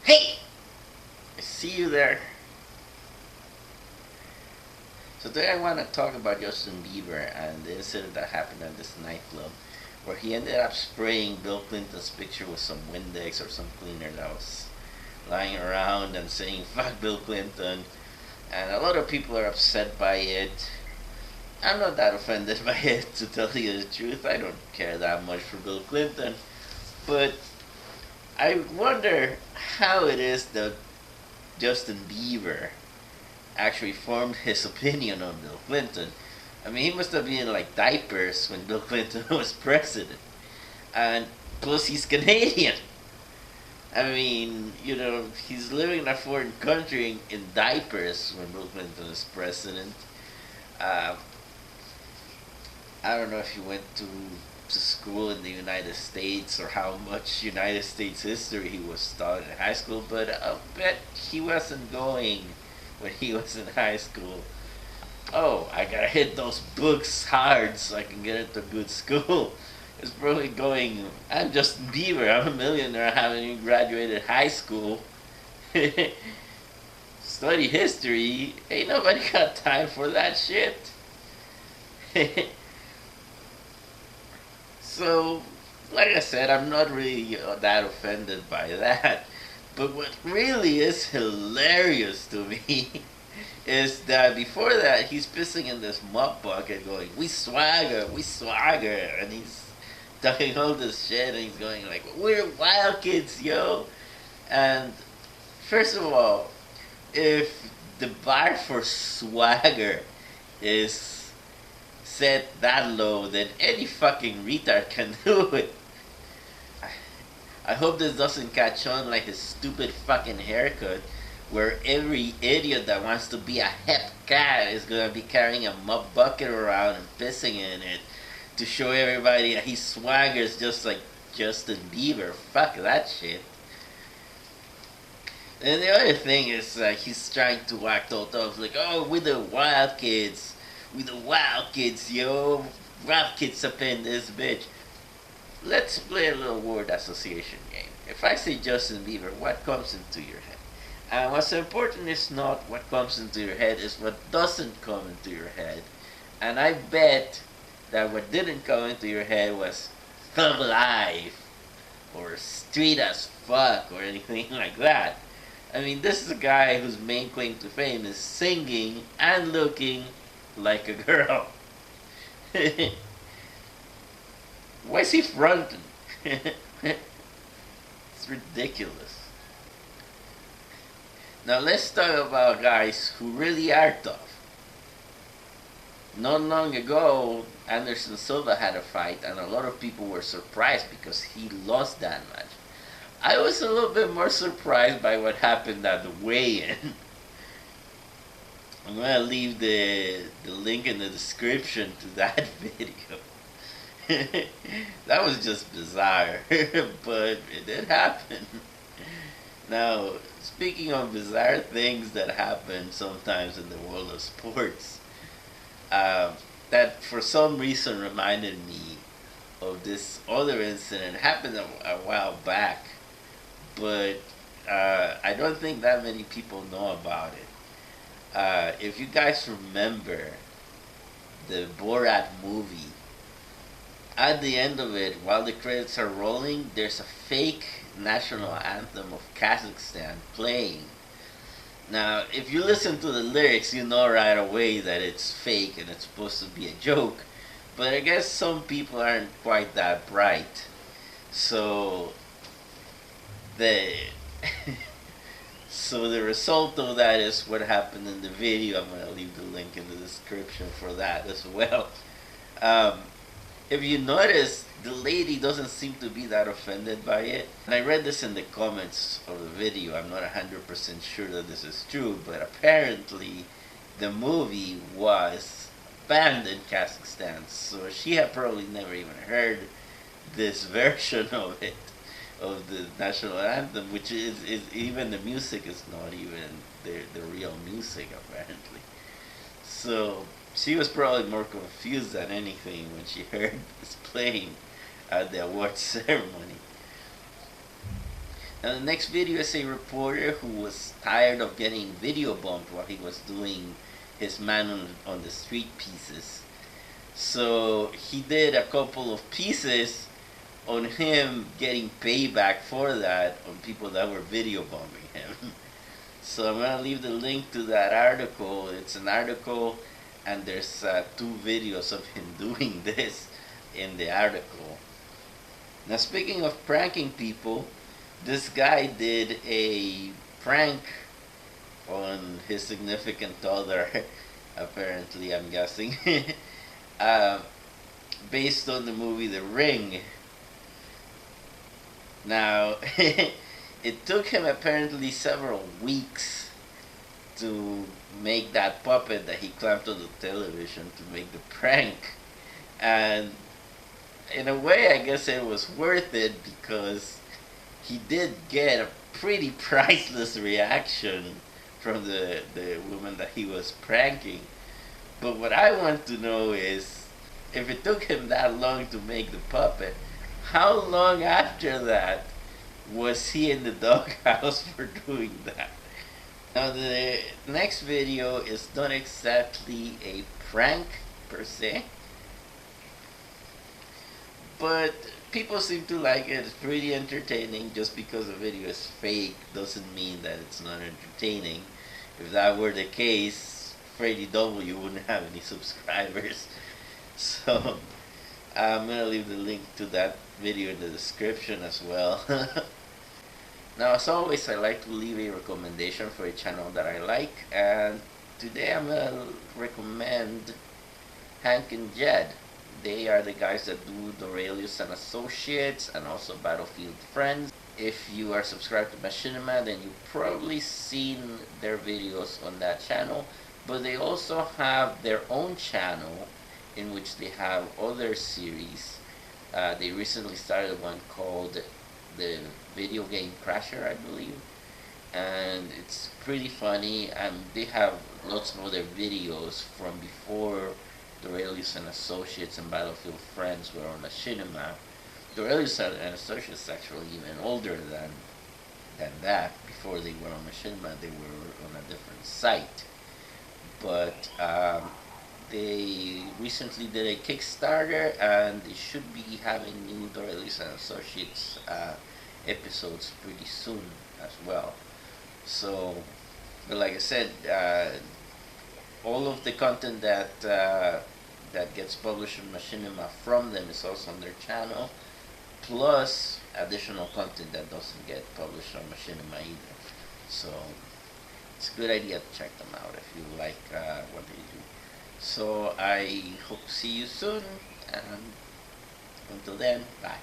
Hey! I see you there. So today I want to talk about Justin Bieber and the incident that happened at this nightclub where he ended up spraying Bill Clinton's picture with some Windex or some cleaner that was lying around and saying fuck Bill Clinton. And a lot of people are upset by it. I'm not that offended by it, to tell you the truth. I don't care that much for Bill Clinton. But I wonder how it is that Justin Bieber actually formed his opinion on Bill Clinton. I mean, he must have been in like diapers when Bill Clinton was president. And plus, he's Canadian. I mean, he's living in a foreign country in diapers when Bill Clinton is president. Uh, I don't know if he went to school in the United States or how much United States history he was taught in high school, but I'll bet he wasn't going when he was in high school. Oh, I gotta hit those books hard so I can get into good school. It's probably going, I'm Justin Bieber, I'm a millionaire, I haven't even graduated high school. Study history, ain't nobody got time for that shit. So, like I said, I'm not really that offended by that. But what really is hilarious to me is that before that, he's pissing in this mop bucket going, we swagger, and he's talking all this shit, and he's going like, we're wild kids, yo. And first of all, if the bar for swagger is set that low, then any fucking retard can do it. I hope this doesn't catch on like his stupid fucking haircut, where every idiot that wants to be a hep cat is gonna be carrying a mop bucket around and pissing in it to show everybody that he swaggers just like Justin Bieber. Fuck that shit. And the other thing is he's trying to act all tough, like, oh, we're the wild kids. We the wild kids, yo. Wild kids up in this bitch. Let's play a little word association game. If I say Justin Bieber, what comes into your head? And what's important is not what comes into your head, is what doesn't come into your head. And I bet that what didn't come into your head was Thug Life or Street as Fuck or anything like that. I mean, this is a guy whose main claim to fame is singing and looking like a girl. Why is he fronting? It's ridiculous. Now let's talk about guys who really are tough. Not long ago, Anderson Silva had a fight, and a lot of people were surprised because he lost that match. I was a little bit more surprised by what happened at the weigh-in. I'm gonna leave the link in the description to that video. That was just bizarre, but it did happen. Now, speaking of bizarre things that happen sometimes in the world of sports, that for some reason reminded me of this other incident. It happened a while back, but I don't think that many people know about it. If you guys remember the Borat movie, at the end of it, while the credits are rolling, there's a fake national anthem of Kazakhstan playing. Now, if you listen to the lyrics, you know right away that it's fake and it's supposed to be a joke. But I guess some people aren't quite that bright. So, the so the result of that is what happened in the video. I'm going to leave the link in the description for that as well. If you notice, the lady doesn't seem to be that offended by it. And I read this in the comments of the video. I'm not 100% sure that this is true, but apparently the movie was banned in Kazakhstan. So she had probably never even heard this version of it, of the national anthem, which is even the music is not even the real music, apparently. So she was probably more confused than anything when she heard this playing at the awards ceremony. And the next video is a reporter who was tired of getting video bombed while he was doing his man on the street pieces. So he did a couple of pieces on him getting payback for that on people that were video bombing him. So I'm gonna leave the link to that article. It's an article, and there's 2 videos of him doing this in the article. Now, speaking of pranking people, this guy did a prank on his significant other, apparently, I'm guessing, uh, based on the movie The Ring. Now, it took him apparently several weeks to make that puppet that he clamped on the television to make the prank. And in a way, I guess it was worth it because he did get a pretty priceless reaction from the woman that he was pranking. But what I want to know is, if it took him that long to make the puppet, how long after that was he in the doghouse for doing that? Now, the next video is not exactly a prank per se, but people seem to like it. It's pretty entertaining. Just because the video is fake doesn't mean that it's not entertaining. If that were the case, Freddy W wouldn't have any subscribers. So I'm gonna leave the link to that video in the description as well. Now, as always, I like to leave a recommendation for a channel that I like, and today I'm gonna recommend Hank and Jed. They are the guys that do Dorelius and Associates and also Battlefield Friends. If you are subscribed to Machinima, then you've probably seen their videos on that channel, but they also have their own channel in which they have other series. They recently started one called the Video Game Crasher, I believe, and it's pretty funny, and they have lots of other videos from before Dorelius and Associates and Battlefield Friends were on Machinima. Dorelius and Associates is actually even older than that. Before they were on Machinima, they were on a different site. But they recently did a Kickstarter, and they should be having new Dorelius and Associates episodes pretty soon as well. So, but like I said, all of the content that gets published on Machinima from them is also on their channel, plus additional content that doesn't get published on Machinima either. So it's a good idea to check them out if you like what they do. So I hope to see you soon, and until then, bye.